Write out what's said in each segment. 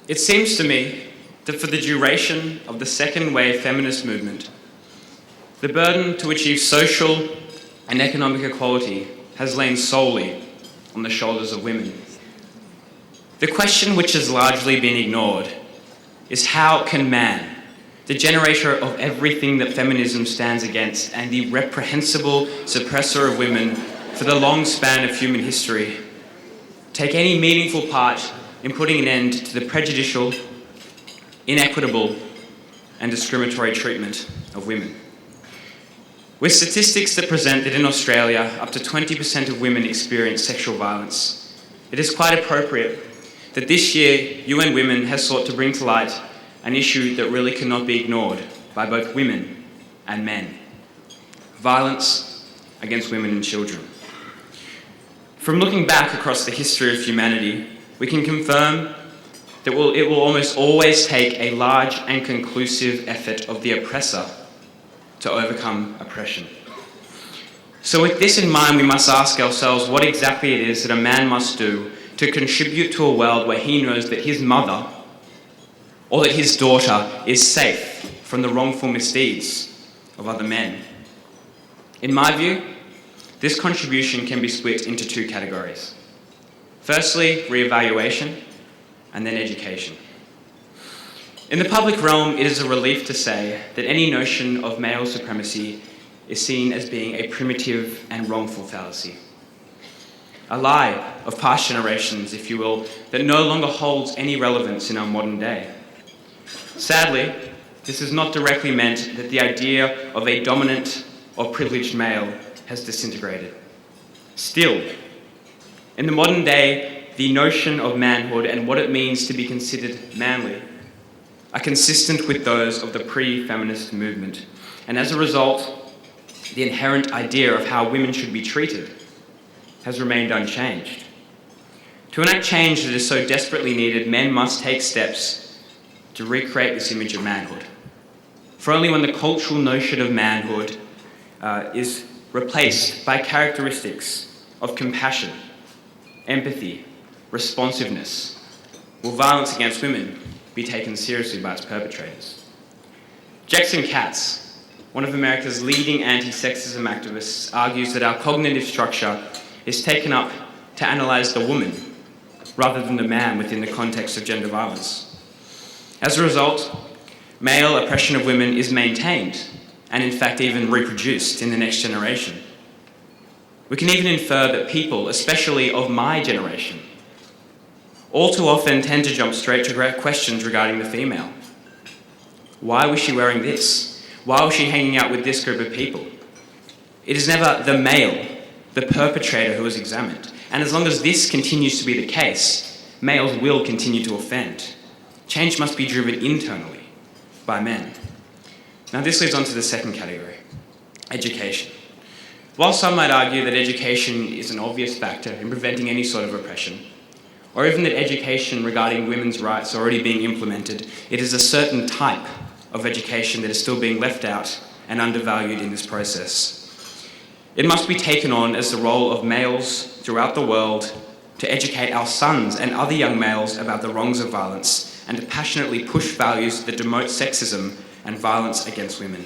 It seems to me that for the duration of the second wave feminist movement, the burden to achieve social and economic equality has lain solely on the shoulders of women. The question which has largely been ignored is how can man, the generator of everything that feminism stands against and the reprehensible suppressor of women for the long span of human history, take any meaningful part in putting an end to the prejudicial, inequitable, and discriminatory treatment of women. With statistics that present that in Australia, up to 20% of women experience sexual violence, it is quite appropriate that this year UN Women has sought to bring to light an issue that really cannot be ignored by both women and men: violence against women and children. From looking back across the history of humanity, we can confirm that it will almost always take a large and conclusive effort of the oppressor to overcome oppression. So with this in mind, we must ask ourselves what exactly it is that a man must do to contribute to a world where he knows that his mother or that his daughter is safe from the wrongful misdeeds of other men. In my view, this contribution can be split into two categories. Firstly, re-evaluation, and then education. In the public realm, it is a relief to say that any notion of male supremacy is seen as being a primitive and wrongful fallacy. A lie of past generations, if you will, that no longer holds any relevance in our modern day. Sadly, this is not directly meant that the idea of a dominant or privileged male has disintegrated. Still, in the modern day, the notion of manhood and what it means to be considered manly are consistent with those of the pre-feminist movement. And as a result, the inherent idea of how women should be treated has remained unchanged. To enact change that is so desperately needed, men must take steps to recreate this image of manhood. For only when the cultural notion of manhood is replaced by characteristics of compassion, empathy, responsiveness, will violence against women be taken seriously by its perpetrators. Jackson Katz, one of America's leading anti-sexism activists, argues that our cognitive structure is taken up to analyse the woman rather than the man within the context of gender violence. As a result, male oppression of women is maintained and in fact even reproduced in the next generation. We can even infer that people, especially of my generation, all too often tend to jump straight to questions regarding the female. Why was she wearing this? Why was she hanging out with this group of people? It is never the male, the perpetrator, who is examined. And as long as this continues to be the case, males will continue to offend. Change must be driven internally by men. Now this leads on to the second category, education. While some might argue that education is an obvious factor in preventing any sort of oppression, or even that education regarding women's rights are already being implemented, it is a certain type of education that is still being left out and undervalued in this process. It must be taken on as the role of males throughout the world to educate our sons and other young males about the wrongs of violence and to passionately push values that demote sexism and violence against women.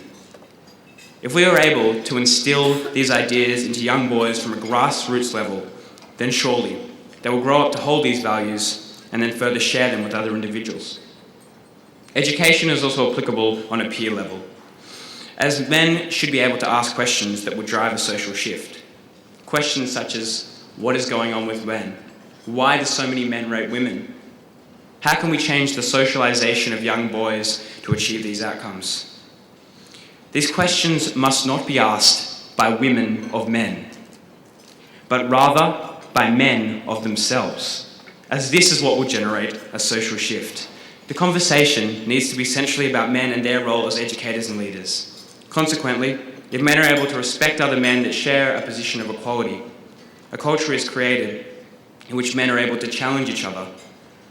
If we are able to instill these ideas into young boys from a grassroots level, then surely they will grow up to hold these values and then further share them with other individuals. Education is also applicable on a peer level, as men should be able to ask questions that would drive a social shift. Questions such as, what is going on with men? Why do so many men rape women? How can we change the socialization of young boys to achieve these outcomes? These questions must not be asked by women of men, but rather by men of themselves, as this is what will generate a social shift. The conversation needs to be centrally about men and their role as educators and leaders. Consequently, if men are able to respect other men that share a position of equality, a culture is created in which men are able to challenge each other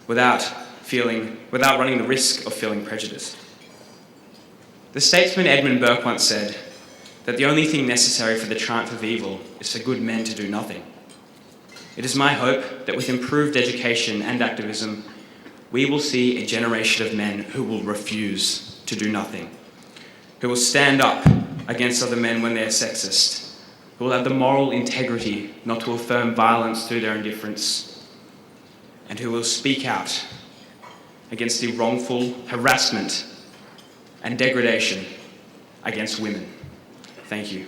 without running the risk of feeling prejudiced. The statesman Edmund Burke once said that the only thing necessary for the triumph of evil is for good men to do nothing. It is my hope that with improved education and activism, we will see a generation of men who will refuse to do nothing, who will stand up against other men when they're sexist, who will have the moral integrity not to affirm violence through their indifference, and who will speak out against the wrongful harassment and degradation against women. Thank you.